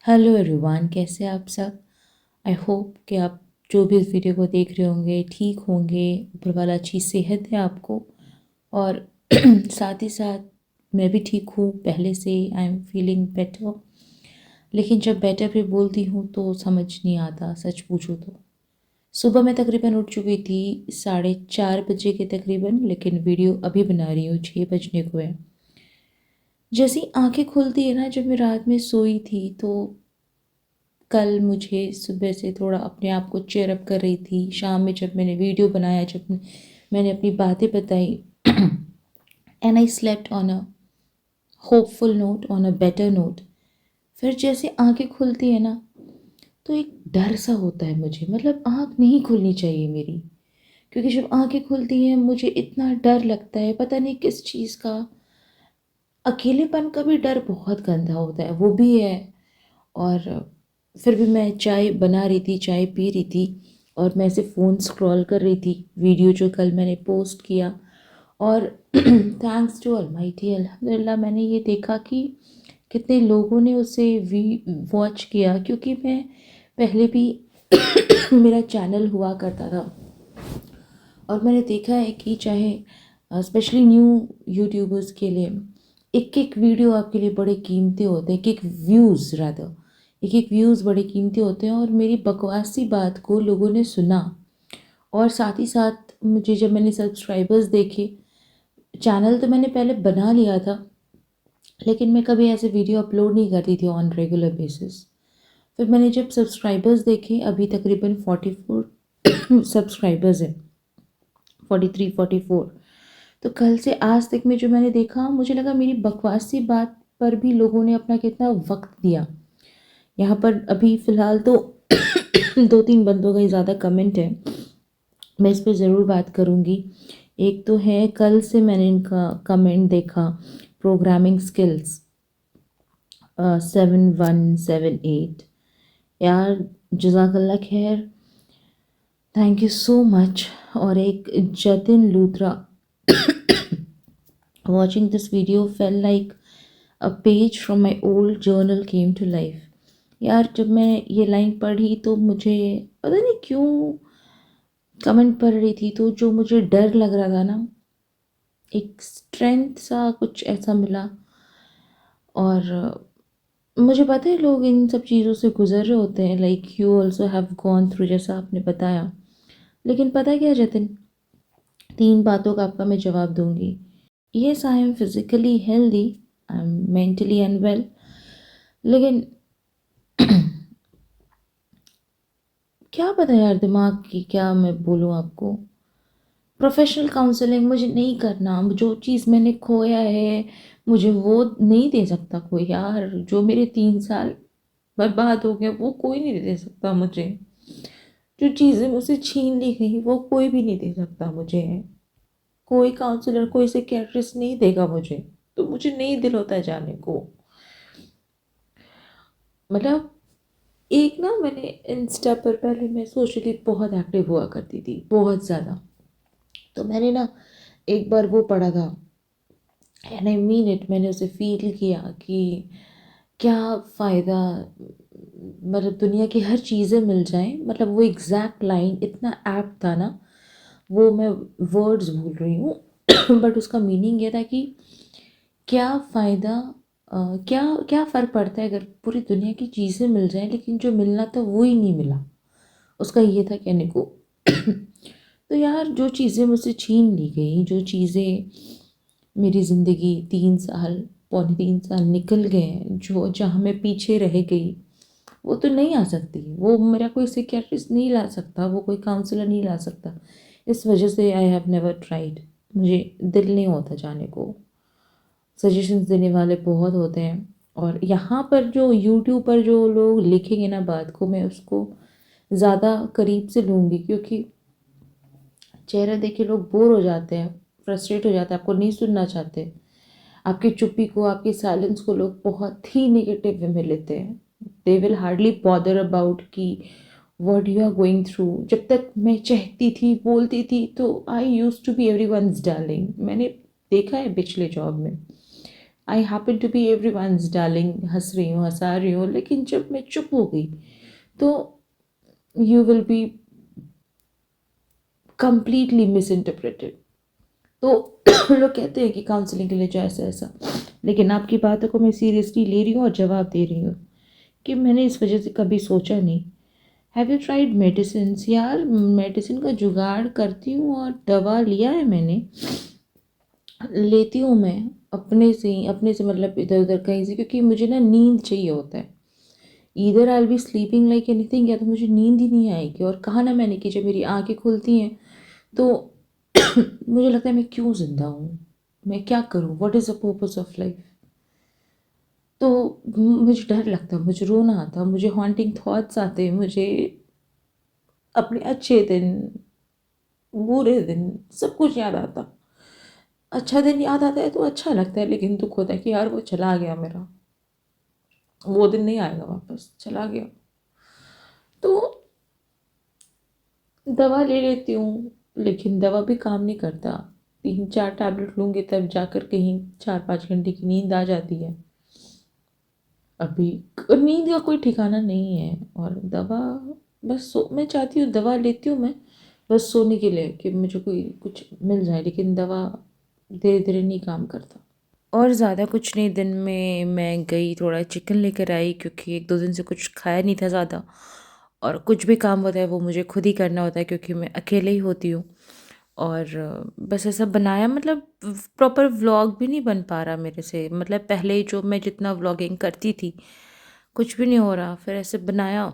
Hello everyone, कैसे आप सब। आई होप कि आप जो भी इस वीडियो को देख रहे होंगे ठीक होंगे। ऊपर वाला अच्छी सेहत है आपको। और साथ ही साथ मैं भी ठीक हूँ पहले से। I am feeling better. लेकिन जब बेटर भी बोलती हूँ तो समझ नहीं आता, सच पूछूँ तो। सुबह मैं तकरीबन उठ चुकी थी 4:30 बजे के तकरीबन, लेकिन वीडियो अभी बना रही हूँ, 6 बजने को है। जैसी आंखें खुलती है ना, जब मैं रात में सोई थी तो कल मुझे सुबह से थोड़ा अपने आप को चेयर अप कर रही थी। शाम में जब मैंने वीडियो बनाया, जब मैंने अपनी बातें बताई and I slept on a hopeful note, on a better note. फिर जैसे आंखें खुलती है ना, तो एक डर सा होता है मुझे, मतलब आंख नहीं खुलनी चाहिए मेरी। क्योंकि जब आंखें खुलती हैं मुझे इतना डर लगता है, पता नहीं किस चीज़ का। अकेलेपन का भी डर बहुत गंदा होता है, वो भी है। और फिर भी मैं चाय बना रही थी, चाय पी रही थी, और मैं ऐसे फ़ोन स्क्रॉल कर रही थी, वीडियो जो कल मैंने पोस्ट किया। और थैंक्स टू ऑलमाइटी, अल्हम्दुलिल्लाह मैंने ये देखा कि कितने लोगों ने उसे वॉच किया। क्योंकि मैं पहले भी मेरा चैनल हुआ करता था, और मैंने देखा है कि चाहे स्पेशली न्यू यूट्यूबर्स के लिए एक एक वीडियो आपके लिए बड़े कीमती होते हैं, एक एक व्यूज़ रादर, एक एक व्यूज़ बड़े कीमती होते हैं। और मेरी बकवासी बात को लोगों ने सुना, और साथ ही साथ मुझे जब मैंने सब्सक्राइबर्स देखे, चैनल तो मैंने पहले बना लिया था, लेकिन मैं कभी ऐसे वीडियो अपलोड नहीं करती थी ऑन रेगुलर बेसिस। फिर मैंने जब सब्सक्राइबर्स देखे, अभी तकरीबन 44 सब्सक्राइबर्स हैं, 43 44। तो कल से आज तक में जो मैंने देखा, मुझे लगा मेरी बकवासी बात पर भी लोगों ने अपना कितना वक्त दिया। यहाँ पर अभी फ़िलहाल तो 2 3 बंदों का ही ज़्यादा कमेंट है, मैं इस पर ज़रूर बात करूँगी। एक तो है, कल से मैंने इनका कमेंट देखा, प्रोग्रामिंग स्किल्स 7178। यार जज़ाकल्ला खैर, थैंक यू सो मच। और एक Jatin Luthra, watching this video felt like a page from my old journal came to life। यार जब मैं ये लाइन पढ़ी तो मुझे पता नहीं क्यों, कमेंट पढ़ रही थी तो जो मुझे डर लग रहा था ना, एक स्ट्रेंथ सा कुछ ऐसा मिला। और मुझे पता है लोग इन सब चीज़ों से गुजर रहे होते हैं, like you also have gone through, जैसा आपने बताया। लेकिन पता है क्या जतिन, 3 बातों का आपका मैं जवाब दूंगी। Yes, I am physically healthy, I am mentally unwell. लेकिन क्या पता यार, दिमाग की क्या मैं बोलूँ आपको। प्रोफेशनल काउंसलिंग मुझे नहीं करना, जो चीज़ मैंने खोया है मुझे वो नहीं दे सकता कोई। यार जो मेरे 3 साल बर्बाद हो गए वो कोई नहीं दे सकता मुझे। जो चीज़ें मुझसे छीन ली गई वो कोई भी नहीं दे सकता मुझे। कोई काउंसलर, कोई साइकियाट्रिस्ट नहीं देगा मुझे। तो मुझे नहीं दिल होता है जाने को। मतलब एक ना, मैंने इंस्टा पर पहले मैं सोशली बहुत एक्टिव हुआ करती थी, बहुत ज़्यादा। तो मैंने ना एक बार वो पढ़ा था, एंड आई मीन इट, मैंने उसे फील किया कि क्या फ़ायदा, मतलब दुनिया की हर चीज़ें मिल जाएं। मतलब वो एग्जैक्ट लाइन इतना ऐप्ट था ना, वो मैं वर्ड्स भूल रही हूँ बट उसका मीनिंग ये था कि क्या फ़ायदा, क्या क्या फ़र्क पड़ता है अगर पूरी दुनिया की चीज़ें मिल जाएं लेकिन जो मिलना था वो ही नहीं मिला। उसका ये था कहने को तो यार जो चीज़ें मुझसे छीन ली गई, जो चीज़ें मेरी ज़िंदगी 3 साल, पौने 3 साल निकल गए हैं, जो जहाँ मैं पीछे रह गई, वो तो नहीं आ सकती। वो मेरा कोई साइकियाट्रिस्ट नहीं ला सकता, वो कोई काउंसलर नहीं ला सकता। इस वजह से आई हैव नेवर ट्राइड। मुझे दिल नहीं होता जाने को। सजेशंस देने वाले बहुत होते हैं, और यहाँ पर जो यूट्यूब पर जो लोग लिखेंगे ना बात को, मैं उसको ज़्यादा करीब से लूँगी। क्योंकि चेहरा देख के लोग बोर हो जाते हैं, फ्रस्ट्रेट हो जाते हैं, आपको नहीं सुनना चाहते। आपकी चुप्पी को, आपकी साइलेंस को लोग बहुत ही नेगेटिव वे में लेते हैं। They will hardly bother about कि what you are going through. जब तक मैं चाहती थी, बोलती थी, तो I used to be everyone's darling. मैंने देखा है पिछले जॉब में, I happen to be everyone's darling, हँस रही हूँ, हँसा रही हूँ, लेकिन जब मैं चुप हो गई तो you will be completely miss interpreted. तो लोग कहते हैं कि काउंसलिंग के लिए जाओ ऐसा ऐसा, लेकिन आपकी बातों को मैं सीरियसली ले रही हूँ और जवाब दे रही हूँ कि मैंने इस वजह से कभी सोचा नहीं। Have you tried medicine? यार मेडिसिन का जुगाड़ करती हूँ और दवा लिया है मैंने, लेती हूँ मैं अपने से मतलब इधर उधर कहीं से, क्योंकि मुझे ना नींद चाहिए होता है। Either I will be sleeping like anything, या तो मुझे नींद ही नहीं आएगी। और कहा ना मैंने कि जब मेरी आंखें खुलती हैं तो मुझे लगता है मैं क्यों ज़िंदा हूँ, मैं क्या करूँ, what is the purpose of life. तो मुझे डर लगता है, मुझे रोना आता, मुझे हॉन्टिंग थॉट्स आते हैं, मुझे अपने अच्छे दिन, बुरे दिन, सब कुछ याद आता। अच्छा दिन याद आता है तो अच्छा लगता है, लेकिन दुख होता है कि यार वो चला गया मेरा, वो दिन नहीं आएगा वापस, चला गया। तो दवा ले लेती हूँ, लेकिन दवा भी काम नहीं करता। 3-4 टैबलेट लूँगी तब जाकर कहीं 4-5 घंटे की नींद आ जाती है। अभी नींद का कोई ठिकाना नहीं है। और दवा बस मैं चाहती हूँ, दवा लेती हूँ मैं बस सोने के लिए कि मुझे कोई कुछ मिल जाए, लेकिन दवा धीरे धीरे नहीं काम करता। और ज़्यादा कुछ नहीं, दिन में मैं गई थोड़ा चिकन लेकर आई, क्योंकि 1-2 दिन से कुछ खाया नहीं था ज़्यादा। और कुछ भी काम होता है वो मुझे खुद ही करना होता है, क्योंकि मैं अकेले ही होती हूँ। और बस ऐसा बनाया, मतलब प्रॉपर व्लॉग भी नहीं बन पा रहा मेरे से, मतलब पहले जो मैं जितना व्लॉगिंग करती थी कुछ भी नहीं हो रहा, फिर ऐसे बनाया।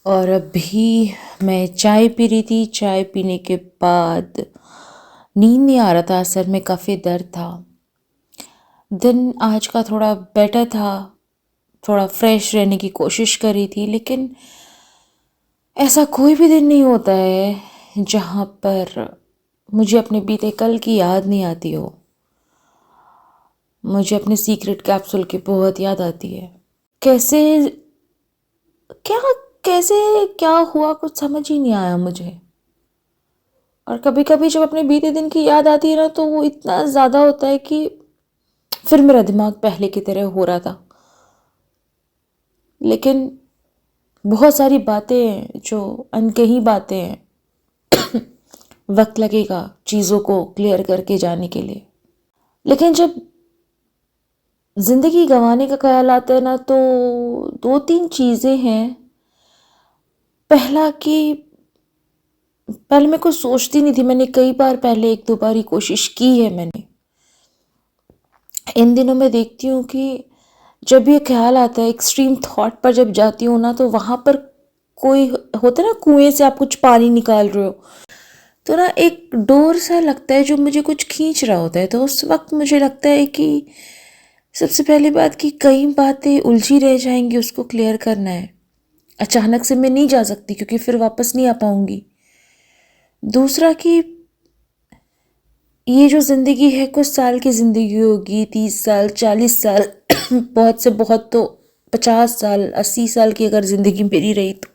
और अभी मैं चाय पी रही थी, चाय पीने के बाद नींद नहीं आ रहा था, सर में काफ़ी दर्द था। दिन आज का थोड़ा बेटर था, थोड़ा फ्रेश रहने की कोशिश करी थी, लेकिन ऐसा कोई भी दिन नहीं होता है जहाँ पर मुझे अपने बीते कल की याद नहीं आती हो। मुझे अपने सीक्रेट कैप्सूल की बहुत याद आती है। कैसे क्या कैसे क्या हुआ कुछ समझ ही नहीं आया मुझे। और कभी कभी जब अपने बीते दिन की याद आती है ना, तो वो इतना ज़्यादा होता है कि फिर मेरा दिमाग पहले की तरह हो रहा था। लेकिन बहुत सारी बातें हैं जो अनकही बातें हैं, वक्त लगेगा चीज़ों को क्लियर करके जाने के लिए। लेकिन जब ज़िंदगी गंवाने का ख्याल आता है ना, तो 2-3 चीज़ें हैं। पहला कि पहले मैं कुछ सोचती नहीं थी, मैंने कई बार पहले 1-2 बार ही कोशिश की है मैंने। इन दिनों मैं देखती हूँ कि जब ये ख्याल आता है, एक्सट्रीम थॉट पर जब जाती हूँ ना, तो वहाँ पर कोई होता है ना, कुएं से आप कुछ पानी निकाल रहे हो, तो ना एक डोर सा लगता है जो मुझे कुछ खींच रहा होता है। तो उस वक्त मुझे लगता है कि सबसे पहली बात कि कई बातें उलझी रह जाएंगी, उसको क्लियर करना है। अचानक से मैं नहीं जा सकती क्योंकि फिर वापस नहीं आ पाऊंगी। दूसरा कि ये जो ज़िंदगी है कुछ साल की ज़िंदगी होगी, 30 साल, 40 साल, बहुत से बहुत तो 50 साल, 80 साल की अगर ज़िंदगी मेरी रही, तो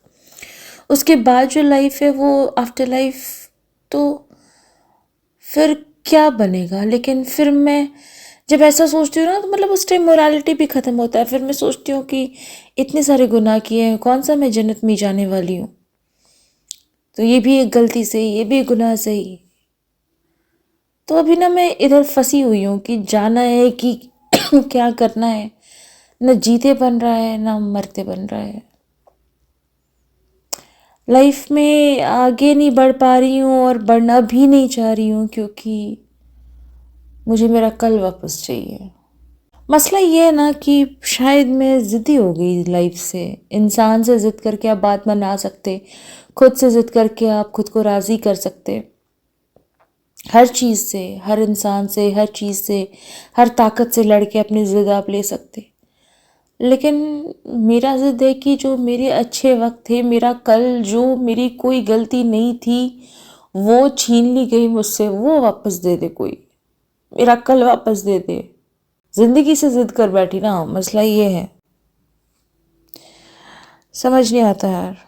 उसके बाद जो लाइफ है वो आफ्टर लाइफ, तो फिर क्या बनेगा। लेकिन फिर मैं जब ऐसा सोचती हूँ ना, तो मतलब उस टाइम मोरालिटी भी ख़त्म होता है। फिर मैं सोचती हूँ कि इतने सारे गुनाह किए हैं, कौन सा मैं जन्नत में जाने वाली हूँ, तो ये भी एक गलती सही, ये भी एक गुनाह सही। तो अभी ना मैं इधर फंसी हुई हूँ कि जाना है कि क्या करना है। न जीते बन रहा है, ना मरते बन रहा है। लाइफ में आगे नहीं बढ़ पा रही हूँ और बढ़ना भी नहीं चाह रही हूँ, क्योंकि मुझे मेरा कल वापस चाहिए। मसला ये है ना कि शायद मैं ज़िद्दी हो गई लाइफ से। इंसान से ज़िद करके आप बात मना सकते, खुद से ज़िद करके आप खुद को राज़ी कर सकते। हर चीज़ से, हर इंसान से, हर चीज़ से, हर ताकत से लड़ के अपनी ज़िद आप ले सकते। लेकिन मेरा ज़िद है कि जो मेरे अच्छे वक्त थे, मेरा कल, जो मेरी कोई गलती नहीं थी वो छीन ली गई मुझसे, वो वापस दे दे कोई, मेरा कल वापस दे दे। ज़िंदगी से ज़िद कर बैठी ना, मसला ये है। समझ नहीं आता यार।